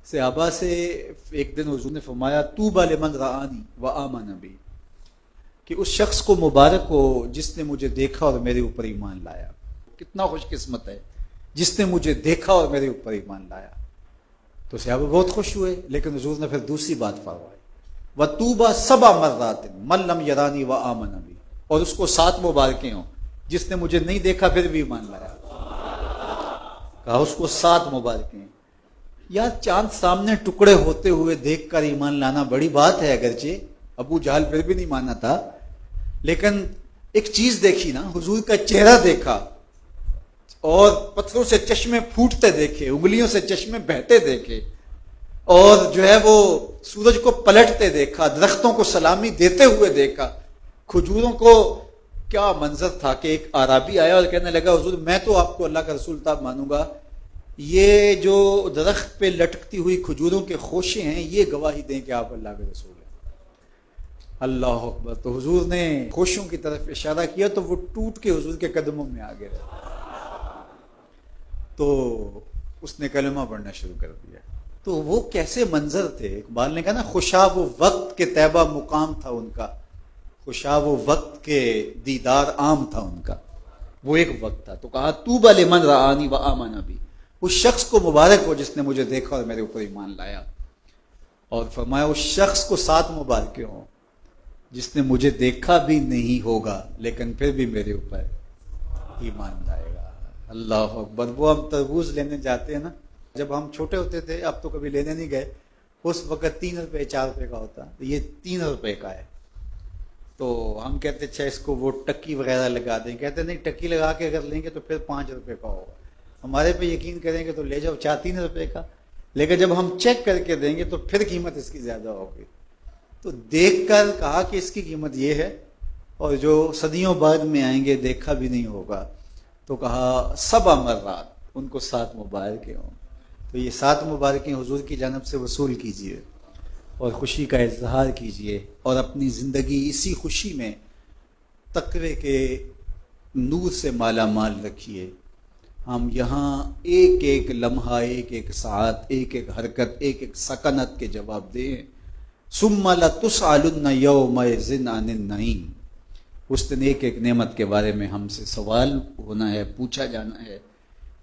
صحابہ سے ایک دن حضور نے فرمایا طوبی لمن رآنی وآمن بی، کہ اس شخص کو مبارک ہو جس نے مجھے دیکھا اور میرے اوپر ایمان لایا۔ کتنا خوش قسمت ہے جس نے مجھے دیکھا اور میرے اوپر ایمان لایا۔ تو صحابہ بہت خوش ہوئے، لیکن حضور نے پھر دوسری بات فرمائی، وطوبی سبع مرات من لم یرانی وآمن بی، اور اس کو 7 مبارکیں ہوں جس نے مجھے نہیں دیکھا پھر بھی ایمان لایا۔ کہا اس کو 7 مبارکیں۔ یار چاند سامنے ٹکڑے ہوتے ہوئے دیکھ کر ایمان لانا بڑی بات ہے، اگرچہ ابو جہل پھر بھی نہیں مانا تھا، لیکن ایک چیز دیکھی نا، حضور کا چہرہ دیکھا اور پتھروں سے چشمے پھوٹتے دیکھے، انگلیوں سے چشمے بہتے دیکھے، اور جو ہے وہ سورج کو پلٹتے دیکھا، درختوں کو سلامی دیتے ہوئے دیکھا، کھجوروں کو۔ کیا منظر تھا کہ ایک اعرابی آیا اور کہنے لگا حضور میں تو آپ کو اللہ کا رسول تھا مانوں گا، یہ جو درخت پہ لٹکتی ہوئی کھجوروں کے خوشے ہیں یہ گواہی دیں کہ آپ اللہ کے رسول ہیں۔ اللہ اکبر۔ تو حضور نے خوشوں کی طرف اشارہ کیا تو وہ ٹوٹ کے حضور کے قدموں میں آ گئے، تو اس نے کلمہ پڑھنا شروع کر دیا۔ تو وہ کیسے منظر تھے، اقبال نے کہا نا خوشا وہ وقت کے طیبہ مقام تھا ان کا، خوشا وہ وقت کے دیدار عام تھا ان کا، وہ ایک وقت تھا۔ تو کہا طوبی لمن رآنی وآمن بی، اس شخص کو مبارک ہو جس نے مجھے دیکھا اور میرے اوپر ایمان لایا، اور فرمایا اس شخص کو 7 مبارکیں ہوں جس نے مجھے دیکھا بھی نہیں ہوگا لیکن پھر بھی میرے اوپر ایمان لائے گا۔ اللہ اکبر۔ وہ ہم تربوز لینے جاتے ہیں نا، جب ہم چھوٹے ہوتے تھے، اب تو کبھی لینے نہیں گئے، اس وقت 3 روپے 4 روپے کا ہوتا، یہ 3 روپے کا ہے۔ تو ہم کہتے اچھا اس کو وہ ٹکی وغیرہ لگا دیں، کہتے نہیں ٹکی لگا کے اگر لیں گے تو پھر 5 روپے کا ہوگا، ہمارے پہ یقین کریں گے تو لے جاؤ 4-3 روپے کا، لیکن جب ہم چیک کر کے دیں گے تو پھر قیمت اس کی زیادہ ہوگی۔ تو دیکھ کر کہا کہ اس کی قیمت یہ ہے، اور جو صدیوں بعد میں آئیں گے دیکھا بھی نہیں ہوگا، تو کہا 7 مرات، ان کو 7 مبارکیں ہوں۔ تو یہ 7 مبارکیں حضور کی جانب سے وصول کیجئے اور خوشی کا اظہار کیجئے، اور اپنی زندگی اسی خوشی میں تقوی کے نور سے مالا مال رکھیے۔ ہم یہاں ایک ایک لمحہ، ایک ایک ساعت، ایک ایک حرکت، ایک ایک سکنت کے جواب دیں۔ ثم لتسألن یومئذ عن النعیم، اس دن ایک ایک نعمت کے بارے میں ہم سے سوال ہونا ہے، پوچھا جانا ہے۔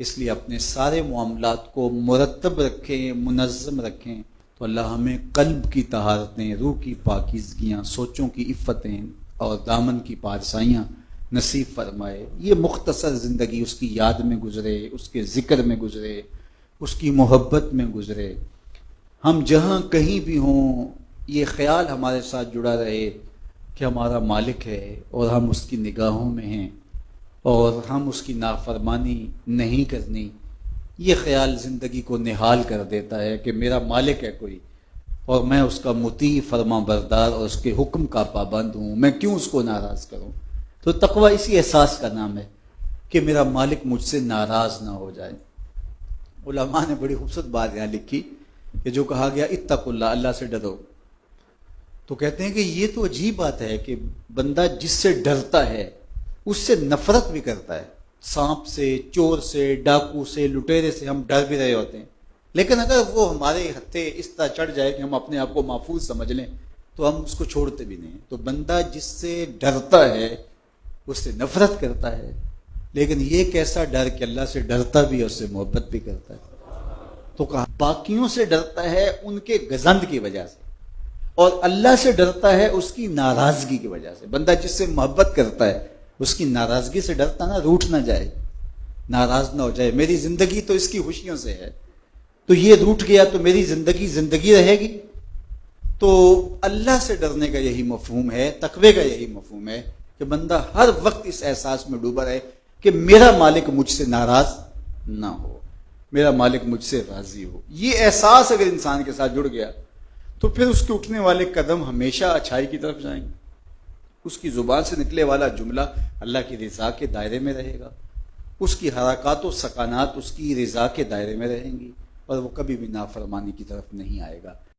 اس لیے اپنے سارے معاملات کو مرتب رکھیں، منظم رکھیں، تو اللہ ہمیں قلب کی طہارتیں، روح کی پاکیزگیاں، سوچوں کی عفتیں اور دامن کی پارسائیاں نصیب فرمائے۔ یہ مختصر زندگی اس کی یاد میں گزرے، اس کے ذکر میں گزرے، اس کی محبت میں گزرے۔ ہم جہاں کہیں بھی ہوں یہ خیال ہمارے ساتھ جڑا رہے کہ ہمارا مالک ہے اور ہم اس کی نگاہوں میں ہیں اور ہم اس کی نافرمانی نہیں کرنی۔ یہ خیال زندگی کو نہال کر دیتا ہے کہ میرا مالک ہے کوئی اور میں اس کا مطیع، فرما بردار اور اس کے حکم کا پابند ہوں، میں کیوں اس کو ناراض کروں؟ تو تقوی اسی احساس کا نام ہے کہ میرا مالک مجھ سے ناراض نہ ہو جائے۔ علماء نے بڑی خوبصورت بات یہاں لکھی کہ جو کہا گیا اتقوا اللہ، اللہ سے ڈرو، تو کہتے ہیں کہ یہ تو عجیب بات ہے کہ بندہ جس سے ڈرتا ہے اس سے نفرت بھی کرتا ہے۔ سانپ سے، چور سے، ڈاکو سے، لٹیرے سے ہم ڈر بھی رہے ہوتے ہیں، لیکن اگر وہ ہمارے ہتھے اس طرح چڑھ جائے کہ ہم اپنے آپ کو محفوظ سمجھ لیں تو ہم اس کو چھوڑتے بھی نہیں۔ تو بندہ جس سے ڈرتا ہے اس سے نفرت کرتا ہے، لیکن یہ کیسا ڈر کہ اللہ سے ڈرتا بھی اور اس سے محبت بھی کرتا ہے۔ تو کہا باقیوں سے ڈرتا ہے ان کے گزند کی وجہ سے، اور اللہ سے ڈرتا ہے اس کی ناراضگی کی وجہ سے۔ بندہ جس سے محبت کرتا ہے اس کی ناراضگی سے ڈرتا نا، روٹھ نہ جائے، ناراض نہ ہو جائے، میری زندگی تو اس کی خوشیوں سے ہے، تو یہ روٹھ گیا تو میری زندگی زندگی رہے گی۔ تو اللہ سے ڈرنے کا یہی مفہوم ہے، تقوی کا یہی مفہوم ہے کہ بندہ ہر وقت اس احساس میں ڈوبا رہے کہ میرا مالک مجھ سے ناراض نہ ہو، میرا مالک مجھ سے راضی ہو۔ یہ احساس اگر انسان کے ساتھ جڑ گیا تو پھر اس کے اٹھنے والے قدم ہمیشہ اچھائی کی طرف جائیں گے، اس کی زبان سے نکلے والا جملہ اللہ کی رضا کے دائرے میں رہے گا، اس کی حرکات و سکانات اس کی رضا کے دائرے میں رہیں گی، اور وہ کبھی بھی نافرمانی کی طرف نہیں آئے گا۔